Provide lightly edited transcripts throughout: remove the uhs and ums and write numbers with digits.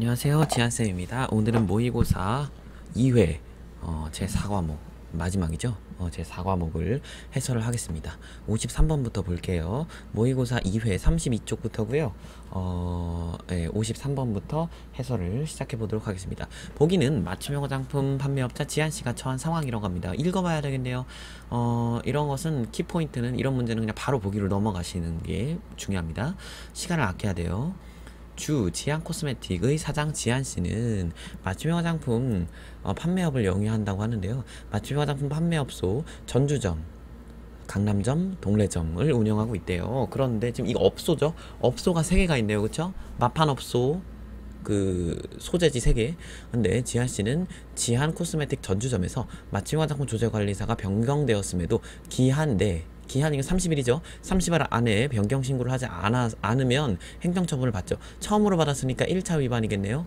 안녕하세요, 지한쌤입니다. 오늘은 모의고사 2회 제 4과목 마지막이죠. 제 4과목을 해설을 하겠습니다. 53번부터 볼게요. 모의고사 2회 32쪽부터고요. 53번부터 해설을 시작해 보도록 하겠습니다. 보기는 맞춤형 화장품 판매업자 지한씨가 처한 상황이라고 합니다. 읽어봐야 되겠네요. 이런 것은 키포인트는 이런 문제는 그냥 바로 보기로 넘어가시는 게 중요합니다. 시간을 아껴야 돼요. 주 지한 코스메틱의 사장 지한 씨는 맞춤형 화장품 판매업을 영위한다고 하는데요. 맞춤형 화장품 판매업소 전주점, 강남점, 동래점을 운영하고 있대요. 그런데 지금 이거 업소죠? 업소가 3개가 있네요. 그쵸? 마판업소, 그 소재지 3개. 근데 지한 씨는 지한 코스메틱 전주점에서 맞춤형 화장품 조제관리사가 변경되었음에도 기한이 30일이죠. 30일 안에 변경 신고를 하지 않으면 행정처분을 받죠. 처음으로 받았으니까 1차 위반이겠네요.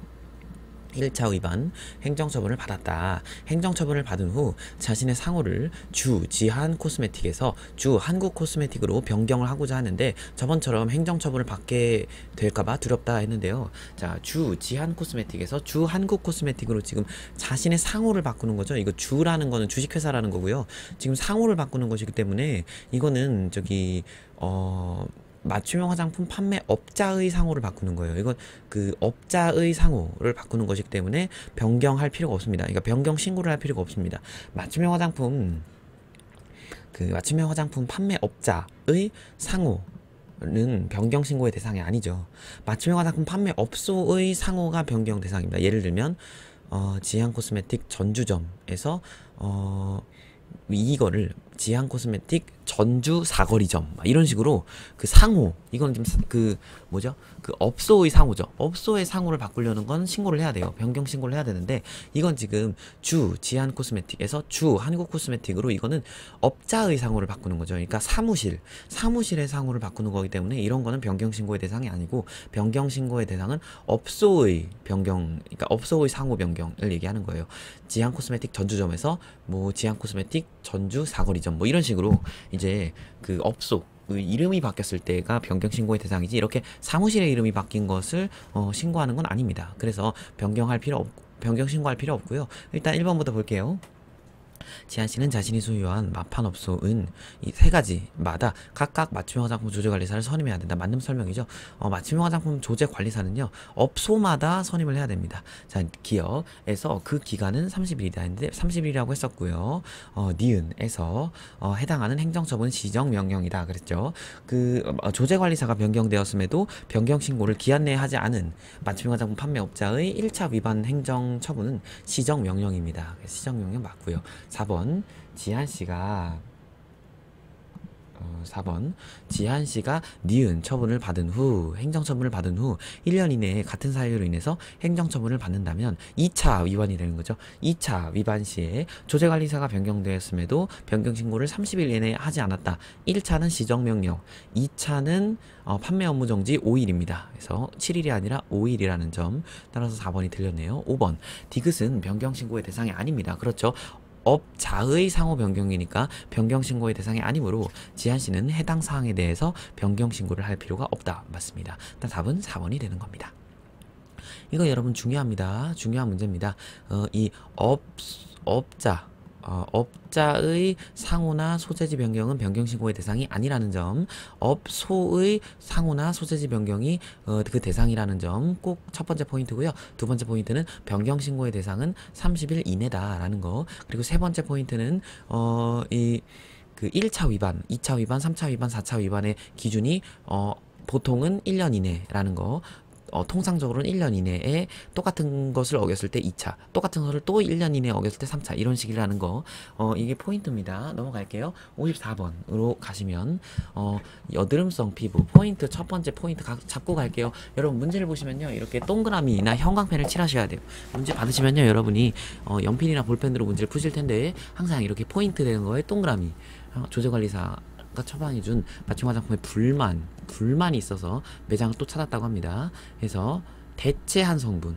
1차 위반 행정처분을 받았다. 행정처분을 받은 후 자신의 상호를 주 지한 코스메틱에서 주 한국 코스메틱으로 변경을 하고자 하는데 저번처럼 행정처분을 받게 될까봐 두렵다 했는데요. 자, 주 지한 코스메틱에서 주 한국 코스메틱으로 지금 자신의 상호를 바꾸는 거죠. 이거 주라는 거는 주식회사라는 거고요. 지금 상호를 바꾸는 것이기 때문에 이거는 맞춤형 화장품 판매업자의 상호를 바꾸는 거예요. 이건 그 업자의 상호를 바꾸는 것이기 때문에 변경할 필요가 없습니다. 그러니까 변경 신고를 할 필요가 없습니다. 맞춤형 화장품 판매업자의 상호는 변경 신고의 대상이 아니죠. 맞춤형 화장품 판매업소의 상호가 변경 대상입니다. 예를 들면 지한 코스메틱 전주점에서 이거를 지한 코스메틱 전주 사거리점 이런 식으로 그 상호, 이건 좀 그 업소의 상호죠. 업소의 상호를 바꾸려는 건 신고를 해야 돼요. 변경 신고를 해야 되는데 이건 지금 주 지한 코스메틱에서 주 한국 코스메틱으로 이거는 업자의 상호를 바꾸는 거죠. 그러니까 사무실의 상호를 바꾸는 거기 때문에 이런 거는 변경 신고의 대상이 아니고 변경 신고의 대상은 업소의 변경, 그러니까 업소의 상호 변경을 얘기하는 거예요. 지한 코스메틱 전주점에서 지한 코스메틱 전주 사거리점 이런 식으로 이제 그 업소 이름이 바뀌었을 때가 변경 신고의 대상이지, 이렇게 사무실의 이름이 바뀐 것을 신고하는 건 아닙니다. 그래서 변경 신고할 필요 없고요. 일단 1번부터 볼게요. 지한 씨는 자신이 소유한 마판업소은 이 3가지마다 각각 맞춤형 화장품 조제관리사를 선임해야 된다. 맞는 설명이죠. 맞춤형 화장품 조제관리사는요, 업소마다 선임을 해야 됩니다. 자, 기업에서 그 기간은 30일이다 했는데 30일이라고 했었고요. 니은에서 해당하는 행정처분 시정명령이다 그랬죠. 조제관리사가 변경되었음에도 변경 신고를 기한 내에 하지 않은 맞춤형 화장품 판매업자의 1차 위반 행정처분은 시정명령입니다. 시정명령 맞고요. 4번 지한씨가 니은 처분을 받은 후, 행정처분을 받은 후 1년 이내에 같은 사유로 인해서 행정처분을 받는다면 2차 위반이 되는 거죠. 2차 위반 시에 조제관리사가 변경되었음에도 변경신고를 30일 이내에 하지 않았다. 1차는 시정명령, 2차는 판매 업무 정지 5일입니다. 그래서 7일이 아니라 5일이라는 점, 따라서 4번이 틀렸네요. 5번 디귿은 변경신고의 대상이 아닙니다. 그렇죠. 업자의 상호 변경이니까 변경 신고의 대상이 아니므로 지한 씨는 해당 사항에 대해서 변경 신고를 할 필요가 없다. 맞습니다. 일단 답은 4번이 되는 겁니다. 이거 여러분 중요합니다. 중요한 문제입니다. 이 업자의 상호나 소재지 변경은 변경 신고의 대상이 아니라는 점, 업소의 상호나 소재지 변경이 그 대상이라는 점 꼭 첫 번째 포인트고요. 두 번째 포인트는 변경 신고의 대상은 30일 이내다라는 거. 그리고 세 번째 포인트는 1차 위반, 2차 위반, 3차 위반, 4차 위반의 기준이 보통은 1년 이내라는 거. 통상적으로는 1년 이내에 똑같은 것을 어겼을 때 2차, 똑같은 것을 또 1년 이내에 어겼을 때 3차, 이런 식이라는 거. 이게 포인트입니다. 넘어갈게요. 54번으로 가시면 여드름성 피부 포인트, 첫 번째 포인트 잡고 갈게요. 여러분 문제를 보시면요, 이렇게 동그라미나 형광펜을 칠하셔야 돼요. 문제 받으시면요, 여러분이 연필이나 볼펜으로 문제를 푸실 텐데 항상 이렇게 포인트 되는 거에 동그라미, 조제관리사 처방해준 맞춤 화장품에 불만이 있어서 매장을 또 찾았다고 합니다. 그래서 대체한 성분,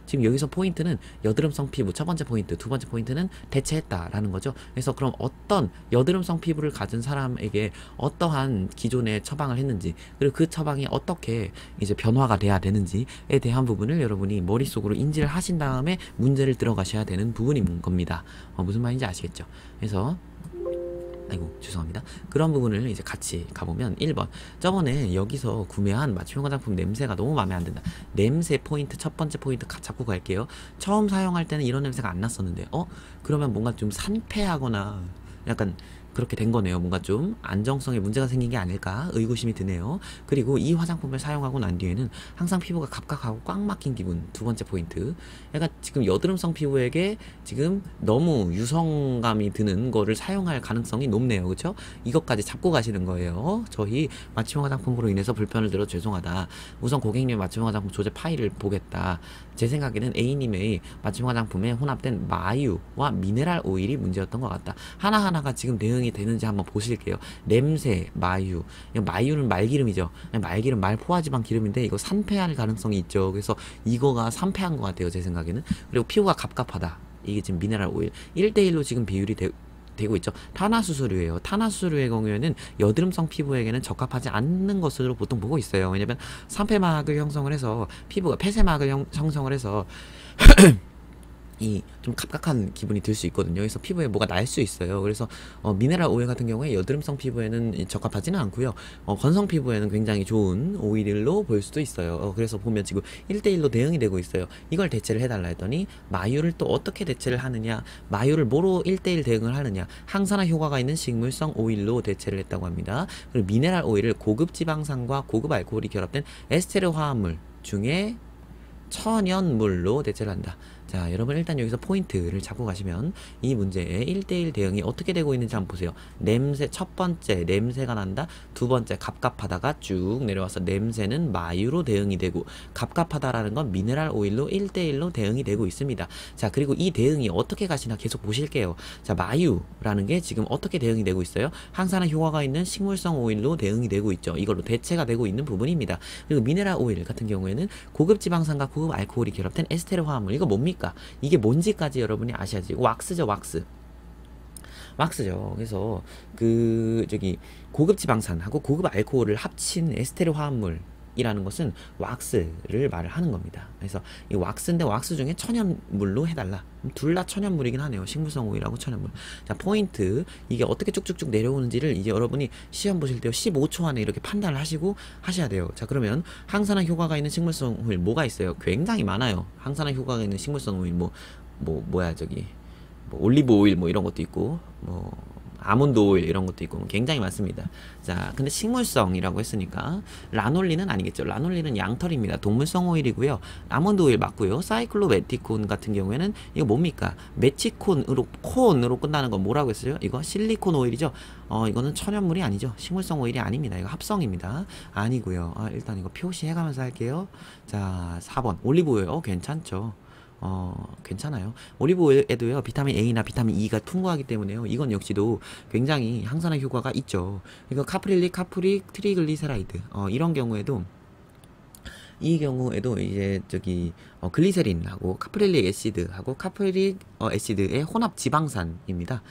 지금 여기서 포인트는 여드름성 피부 첫 번째 포인트, 두 번째 포인트는 대체했다라는 거죠. 그래서 그럼 어떤 여드름성 피부를 가진 사람에게 어떠한 기존의 처방을 했는지, 그리고 그 처방이 어떻게 이제 변화가 돼야 되는지에 대한 부분을 여러분이 머릿속으로 인지를 하신 다음에 문제를 들어가셔야 되는 부분인 겁니다. 무슨 말인지 아시겠죠? 그래서 아이고 죄송합니다. 그런 부분을 이제 같이 가보면 1번 저번에 여기서 구매한 맞춤형 화장품 냄새가 너무 마음에 안 든다. 냄새 포인트 첫 번째 포인트 잡고 갈게요. 처음 사용할 때는 이런 냄새가 안 났었는데 그러면 뭔가 좀 산패하거나 약간 그렇게 된 거네요. 뭔가 좀 안정성에 문제가 생긴 게 아닐까 의구심이 드네요. 그리고 이 화장품을 사용하고 난 뒤에는 항상 피부가 갑갑하고 꽉 막힌 기분. 두 번째 포인트. 약간 지금 여드름성 피부에게 지금 너무 유성감이 드는 거를 사용할 가능성이 높네요. 그쵸? 이것까지 잡고 가시는 거예요. 저희 맞춤형 화장품으로 인해서 불편을 들어 죄송하다. 우선 고객님의 맞춤형 화장품 조제 파일을 보겠다. 제 생각에는 A님의 맞춤형 화장품에 혼합된 마유와 미네랄 오일이 문제였던 것 같다. 하나하나가 지금 대응이 되는지 한번 보실게요. 냄새, 마유. 마유는 말기름이죠. 말기름, 말포화지방 기름인데 이거 산패할 가능성이 있죠. 그래서 이거가 산패한 것 같아요. 제 생각에는. 그리고 피부가 갑갑하다. 이게 지금 미네랄 오일. 1대1로 지금 비율이 되고 있죠. 탄화수소류예요. 탄화수소류의 경우에는 여드름성 피부에게는 적합하지 않는 것으로 보통 보고 있어요. 왜냐면 산패막을 형성을 해서 피부가 폐쇄막을 형성을 해서 이 좀 갑갑한 기분이 들 수 있거든요. 그래서 피부에 뭐가 날 수 있어요. 그래서 미네랄 오일 같은 경우에 여드름성 피부에는 적합하지는 않고요. 건성 피부에는 굉장히 좋은 오일로 볼 수도 있어요. 그래서 보면 지금 1대1로 대응이 되고 있어요. 이걸 대체를 해달라 했더니 마유를 또 어떻게 대체를 하느냐, 마유를 뭐로 1대1 대응을 하느냐, 항산화 효과가 있는 식물성 오일로 대체를 했다고 합니다. 그리고 미네랄 오일을 고급 지방산과 고급 알코올이 결합된 에스테르 화합물 중에 천연물로 대체를 한다. 자, 여러분 일단 여기서 포인트를 잡고 가시면 이 문제의 1대1 대응이 어떻게 되고 있는지 한번 보세요. 냄새 첫 번째 냄새가 난다. 두 번째 갑갑하다가 쭉 내려와서 냄새는 마유로 대응이 되고 갑갑하다라는 건 미네랄 오일로 1대1로 대응이 되고 있습니다. 자, 그리고 이 대응이 어떻게 가시나 계속 보실게요. 자, 마유라는 게 지금 어떻게 대응이 되고 있어요? 항산화 효과가 있는 식물성 오일로 대응이 되고 있죠. 이걸로 대체가 되고 있는 부분입니다. 그리고 미네랄 오일 같은 경우에는 고급 지방산과 고급 알코올이 결합된 에스테르 화합물. 이거 뭡니까? 이게 뭔지까지 여러분이 아셔야지. 왁스죠, 왁스. 왁스죠. 그래서 고급 지방산하고 고급 알코올을 합친 에스테르 화합물 이라는 것은 왁스를 말을 하는 겁니다. 그래서 이 왁스인데 왁스 중에 천연물로 해달라. 둘 다 천연물이긴 하네요. 식물성 오일하고 천연물. 자, 포인트. 이게 어떻게 쭉쭉쭉 내려오는지를 이제 여러분이 시험 보실 때 15초 안에 이렇게 판단을 하시고 하셔야 돼요. 자, 그러면 항산화 효과가 있는 식물성 오일 뭐가 있어요? 굉장히 많아요. 항산화 효과가 있는 식물성 오일 뭐 올리브 오일 뭐 이런 것도 있고 아몬드 오일 이런 것도 있고 굉장히 많습니다. 자, 근데 식물성이라고 했으니까 라놀린은 아니겠죠. 라놀린은 양털입니다. 동물성 오일이고요. 아몬드 오일 맞고요. 사이클로메티콘 같은 경우에는 이거 뭡니까? 콘으로 끝나는 건 뭐라고 했어요? 이거 실리콘 오일이죠. 이거는 천연물이 아니죠. 식물성 오일이 아닙니다. 이거 합성입니다. 아니고요. 일단 이거 표시해가면서 할게요. 자, 4번 올리브 오일. 괜찮죠. 괜찮아요. 올리브오일에도요 비타민 A나 비타민 E가 풍부하기 때문에요. 이건 역시도 굉장히 항산화 효과가 있죠. 이거 카프릴릭, 트리글리세라이드 이런 경우에도 이 경우에도 이제 글리세린하고 카프릴릭 애시드하고 카프릴릭 애시드의 혼합 지방산입니다.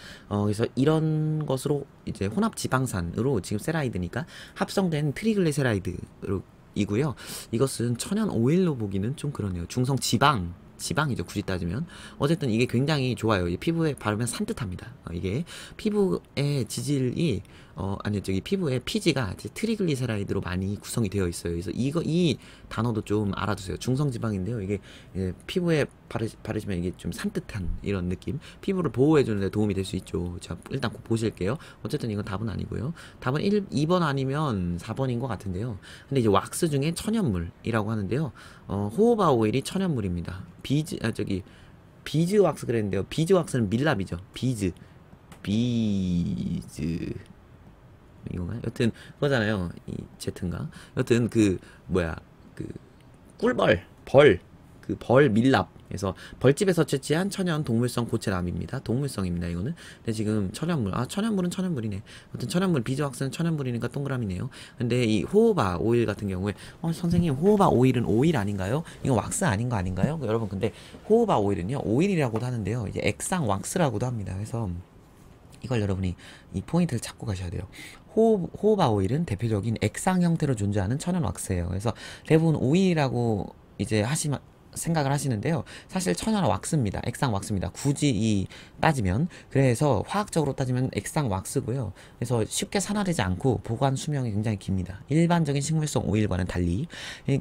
그래서 이런 것으로 이제 혼합 지방산으로 지금 세라이드니까 합성된 트리글리세라이드로 이고요. 이것은 천연 오일로 보기는 좀 그러네요. 중성 지방이죠. 굳이 따지면. 어쨌든 이게 굉장히 좋아요. 이 피부에 바르면 산뜻합니다. 이게 피부의 지질이 피부의 피지가 트리글리세라이드로 많이 구성이 되어 있어요. 그래서 이 단어도 좀 알아두세요. 중성지방인데요. 이게 피부에 바르시면 이게 좀 산뜻한 이런 느낌. 피부를 보호해주는 데 도움이 될 수 있죠. 자, 일단 꼭 보실게요. 어쨌든 이건 답은 아니고요. 답은 2번 아니면 4번인 것 같은데요. 근데 이제 왁스 중에 천연물이라고 하는데요. 호호바 오일이 천연물입니다. 비즈 왁스 그랬는데요. 비즈 왁스는 밀랍이죠. 비즈 이건가요? 여튼 그거잖아요. 이 제트인가? 여튼 꿀벌 그 벌 밀랍. 그래서 벌집에서 채취한 천연 동물성 고체남입니다. 동물성입니다. 이거는. 근데 지금 천연물. 천연물은 천연물이네. 아무튼 천연물 비즈왁스는 천연물이니까 동그라미네요. 근데 이 호호바 오일 같은 경우에 선생님 호호바 오일은 오일 아닌가요? 이거 왁스 아닌 거 아닌가요? 여러분 근데 호호바 오일은요 오일이라고도 하는데요. 이제 액상 왁스라고도 합니다. 그래서 이걸 여러분이 이 포인트를 찾고 가셔야 돼요. 호호바 오일은 대표적인 액상 형태로 존재하는 천연 왁스예요. 그래서 대부분 오일이라고 이제 생각을 하시는데요. 사실 천연 왁스입니다. 액상 왁스입니다. 굳이 따지면. 그래서 화학적으로 따지면 액상 왁스고요. 그래서 쉽게 산화되지 않고 보관 수명이 굉장히 깁니다. 일반적인 식물성 오일과는 달리.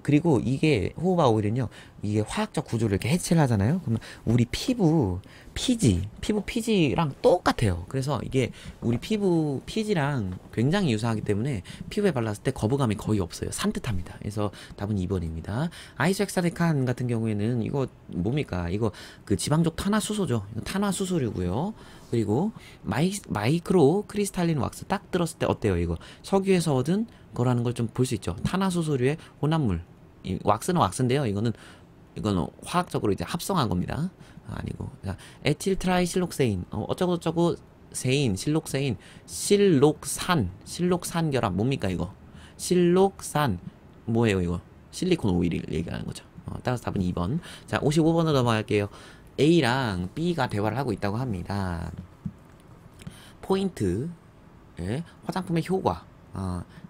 그리고 이게 호호바 오일은요. 이게 화학적 구조를 이렇게 해체를 하잖아요. 그러면 우리 피부 피지랑 똑같아요. 그래서 이게 우리 피부 피지랑 굉장히 유사하기 때문에 피부에 발랐을 때 거부감이 거의 없어요. 산뜻합니다. 그래서 답은 2번입니다. 아이소엑사데칸 같은 경우에는 이거 뭡니까? 이거 그 지방족 탄화수소죠. 탄화수소류고요. 그리고 마이크로 크리스탈린 왁스 딱 들었을 때 어때요? 이거 석유에서 얻은 거라는 걸 좀 볼 수 있죠. 탄화수소류의 혼합물. 이 왁스는 왁스인데요. 이거는 화학적으로 이제 합성한 겁니다. 아니고. 자, 에틸트라이실록세인. 어쩌고저쩌고 세인, 실록세인, 실록산 결합. 뭡니까, 이거? 실록산. 뭐예요, 이거? 실리콘 오일을 얘기하는 거죠. 따라서 답은 2번. 자, 55번으로 넘어갈게요. A랑 B가 대화를 하고 있다고 합니다. 포인트. 예, 화장품의 효과.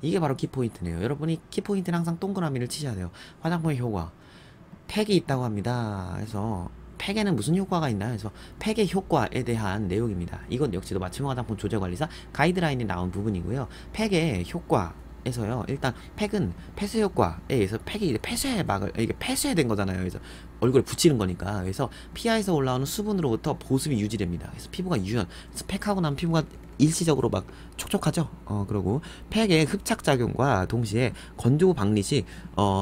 이게 바로 키포인트네요. 여러분이 키포인트는 항상 동그라미를 치셔야 돼요. 화장품의 효과. 팩이 있다고 합니다. 그래서 팩에는 무슨 효과가 있나요? 그래서 팩의 효과에 대한 내용입니다. 이건 역시도 맞춤형 화장품 조제관리사 가이드라인에 나온 부분이고요. 팩의 효과에서요. 일단 팩은 폐쇄 효과에 의해서 팩이 이제 이게 폐쇄된 거잖아요. 그래서 얼굴에 붙이는 거니까. 그래서 피하에서 올라오는 수분으로부터 보습이 유지됩니다. 그래서 피부가 그래서 팩하고 나면 피부가 일시적으로 막 촉촉하죠. 그리고 팩의 흡착작용과 동시에 건조 박리 시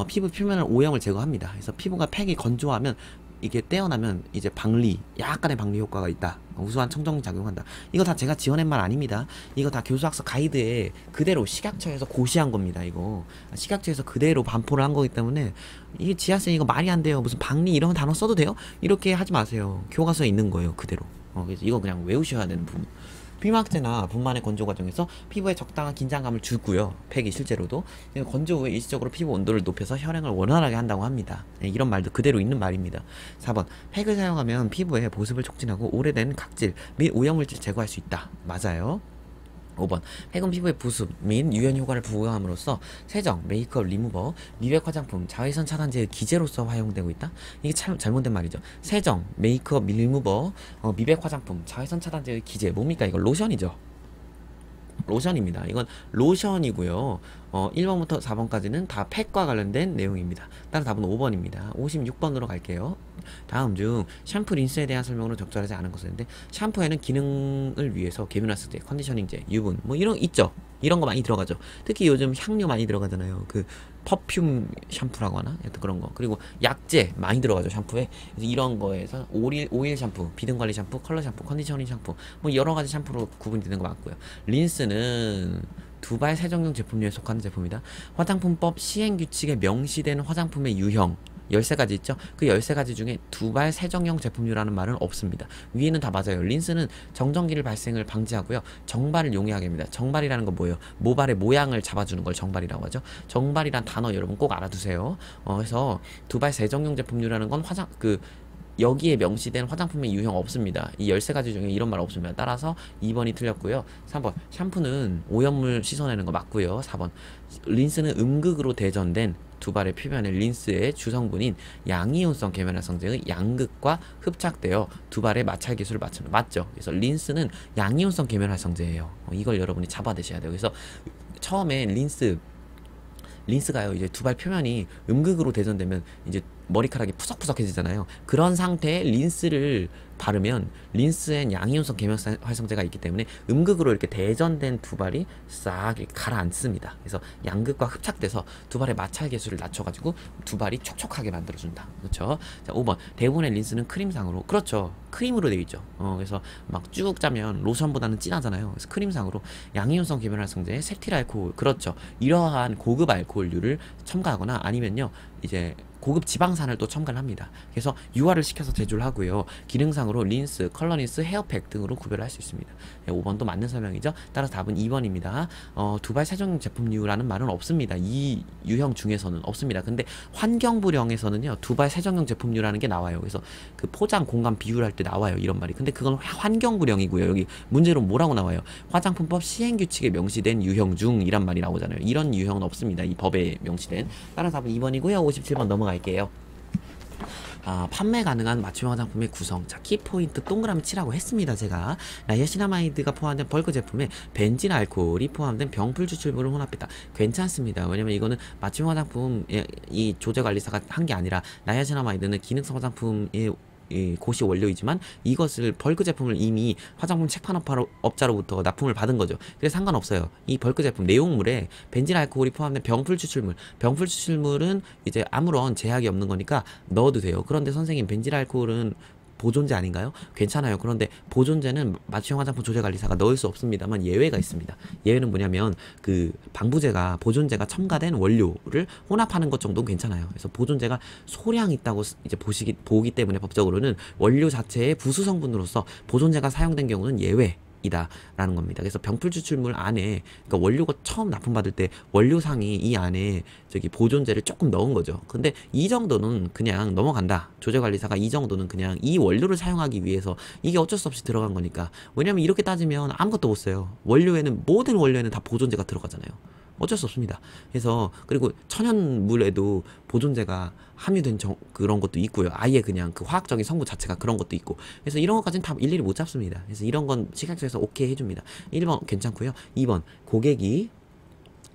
피부 표면을 오염을 제거합니다. 그래서 피부가 팩이 건조하면 이게 떼어나면 이제 약간의 박리 효과가 있다. 우수한 청정리 작용한다. 이거 다 제가 지어낸 말 아닙니다. 이거 다 교수학서 가이드에 그대로 식약처에서 고시한 겁니다. 이거 식약처에서 그대로 반포를 한 거기 때문에 이게 지하쌤 이거 말이 안 돼요. 무슨 박리 이런 단어 써도 돼요? 이렇게 하지 마세요. 교과서에 있는 거예요. 그대로. 그래서 이거 그냥 외우셔야 되는 부분. 피막제나 분만의 건조 과정에서 피부에 적당한 긴장감을 주고요. 팩이 실제로도 건조 후에 일시적으로 피부 온도를 높여서 혈행을 원활하게 한다고 합니다. 이런 말도 그대로 있는 말입니다. 4번 팩을 사용하면 피부에 보습을 촉진하고 오래된 각질 및 오염물질 제거할 수 있다. 맞아요. 5번 팩은 피부의 보습 및 유연 효과를 부여함으로써 세정, 메이크업, 리무버, 미백 화장품, 자외선 차단제의 기제로서 활용되고 있다? 이게 참 잘못된 말이죠. 세정, 메이크업, 리무버, 미백 화장품, 자외선 차단제의 기제 뭡니까? 이거 로션이죠. 로션입니다. 이건 로션이고요. 1번부터 4번까지는 다 팩과 관련된 내용입니다. 따라 답은 5번입니다. 56번으로 갈게요. 다음 중 샴푸 린스에 대한 설명으로 적절하지 않은 것인데 샴푸에는 기능을 위해서 계면활성제, 컨디셔닝제, 유분 뭐 이런 있죠. 이런 거 많이 들어가죠. 특히 요즘 향료 많이 들어가잖아요. 그 퍼퓸 샴푸라고 하나? 여튼 그런 거. 그리고 약재 많이 들어가죠, 샴푸에. 그래서 이런 거에서 오일 샴푸, 비듬 관리 샴푸, 컬러 샴푸, 컨디셔닝 샴푸 뭐 여러 가지 샴푸로 구분이 되는 거 맞고요. 린스는 두발 세정용 제품류에 속하는 제품이다. 화장품법 시행규칙에 명시된 화장품의 유형 13가지 있죠? 그 13가지 중에 두발 세정용 제품류라는 말은 없습니다. 위에는 다 맞아요. 린스는 정전기를 발생을 방지하고요. 정발을 용이하게 합니다. 정발이라는 건 뭐예요? 모발의 모양을 잡아주는 걸 정발이라고 하죠. 정발이란 단어 여러분 꼭 알아두세요. 그래서 두발 세정용 제품류라는 건 여기에 명시된 화장품의 유형 없습니다. 이 13가지 중에 이런 말 없습니다. 따라서 2번이 틀렸고요. 3번 샴푸는 오염물 씻어내는 거 맞고요. 4번 린스는 음극으로 대전된 두발의 표면에 린스의 주성분인 양이온성 계면활성제의 양극과 흡착되어 두발의 마찰 기술을 맞추는 맞죠. 그래서 린스는 양이온성 계면활성제예요. 이걸 여러분이 잡아내셔야 돼요. 그래서 처음에 린스가요 이제 두발 표면이 음극으로 대전되면 이제 머리카락이 푸석푸석해지잖아요. 그런 상태의 린스를 바르면 린스엔 양이온성 계면활성제가 있기 때문에 음극으로 이렇게 대전된 두발이 싹 가라앉습니다. 그래서 양극과 흡착돼서 두발의 마찰 계수를 낮춰가지고 두발이 촉촉하게 만들어준다. 그렇죠? 자, 5번 대부분의 린스는 크림상으로 그렇죠. 크림으로 되어 있죠. 그래서 막 쭉 짜면 로션보다는 진하잖아요. 그래서 크림상으로 양이온성 계면활성제, 세틸알코올 그렇죠. 이러한 고급 알코올류를 첨가하거나 아니면요 이제 고급 지방산을 또 첨가를 합니다. 그래서 유화를 시켜서 제조를 하고요. 기능상으로 린스, 컬러린스, 헤어팩 등으로 구별을 할 수 있습니다. 5번도 맞는 설명이죠. 따라서 답은 2번입니다. 두발 세정용 제품류라는 말은 없습니다. 이 유형 중에서는 없습니다. 근데 환경부령에서는요, 두발 세정용 제품류라는 게 나와요. 그래서 그 포장 공간 비율할 때 나와요, 이런 말이. 근데 그건 환경부령이고요. 여기 문제로 뭐라고 나와요? 화장품법 시행규칙에 명시된 유형 중이란 말이 나오잖아요. 이런 유형은 없습니다. 이 법에 명시된. 따라서 답은 2번이고요. 57번 넘어갈게요. 판매 가능한 맞춤형 화장품의 구성. 자, 키포인트 동그라미 치라고 했습니다, 제가. 나이아시나마이드가 포함된 벌크 제품에 벤진 알코올이 포함된 병풀 추출물을 혼합했다. 괜찮습니다. 왜냐면 이거는 맞춤형 화장품, 이 조제관리사가 한 게 아니라, 나이아시나마이드는 기능성 화장품의 고시 원료이지만 이것을 벌크 제품을 이미 화장품 책판업자로부터 납품을 받은 거죠. 그래서 상관없어요. 이 벌크 제품 내용물에 벤질 알코올이 포함된 병풀 추출물은 이제 아무런 제약이 없는 거니까 넣어도 돼요. 그런데 선생님, 벤질 알코올은 보존제 아닌가요? 괜찮아요. 그런데 보존제는 맞춤형 화장품 조제관리사가 넣을 수 없습니다만 예외가 있습니다. 예외는 뭐냐면 그 방부제가 보존제가 첨가된 원료를 혼합하는 것 정도는 괜찮아요. 그래서 보존제가 소량 있다고 이제 보기 때문에 법적으로는 원료 자체의 부수 성분으로서 보존제가 사용된 경우는 예외. 이다라는 겁니다. 그래서 병풀 추출물 안에, 그러니까 원료가 처음 납품받을 때 원료상이 이 안에 저기 보존제를 조금 넣은 거죠. 근데 이 정도는 그냥 넘어간다. 조제관리사가 이 정도는 그냥 이 원료를 사용하기 위해서 이게 어쩔 수 없이 들어간 거니까. 왜냐면 이렇게 따지면 아무것도 못 써요. 모든 원료에는 다 보존제가 들어가잖아요. 어쩔 수 없습니다. 그래서 그리고 천연물에도 보존제가 함유된 그런 것도 있고요. 아예 그냥 그 화학적인 성분 자체가 그런 것도 있고. 그래서 이런 것까지는 다 일일이 못 잡습니다. 그래서 이런 건 식약처에서 오케이 해줍니다. 1번 괜찮고요. 2번 고객이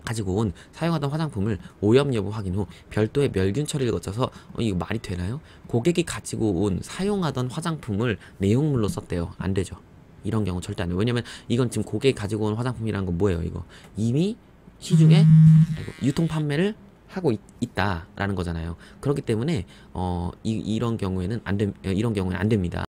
가지고 온 사용하던 화장품을 오염 여부 확인 후 별도의 멸균 처리를 거쳐서 이거 말이 되나요? 고객이 가지고 온 사용하던 화장품을 내용물로 썼대요. 안 되죠. 이런 경우 절대 안 돼요. 왜냐면 이건 지금 고객이 가지고 온 화장품이라는 건 뭐예요? 이거 이미 시중에 유통 판매를 하고 있다라는 거잖아요. 그렇기 때문에 이런 경우에는 안 됩니다.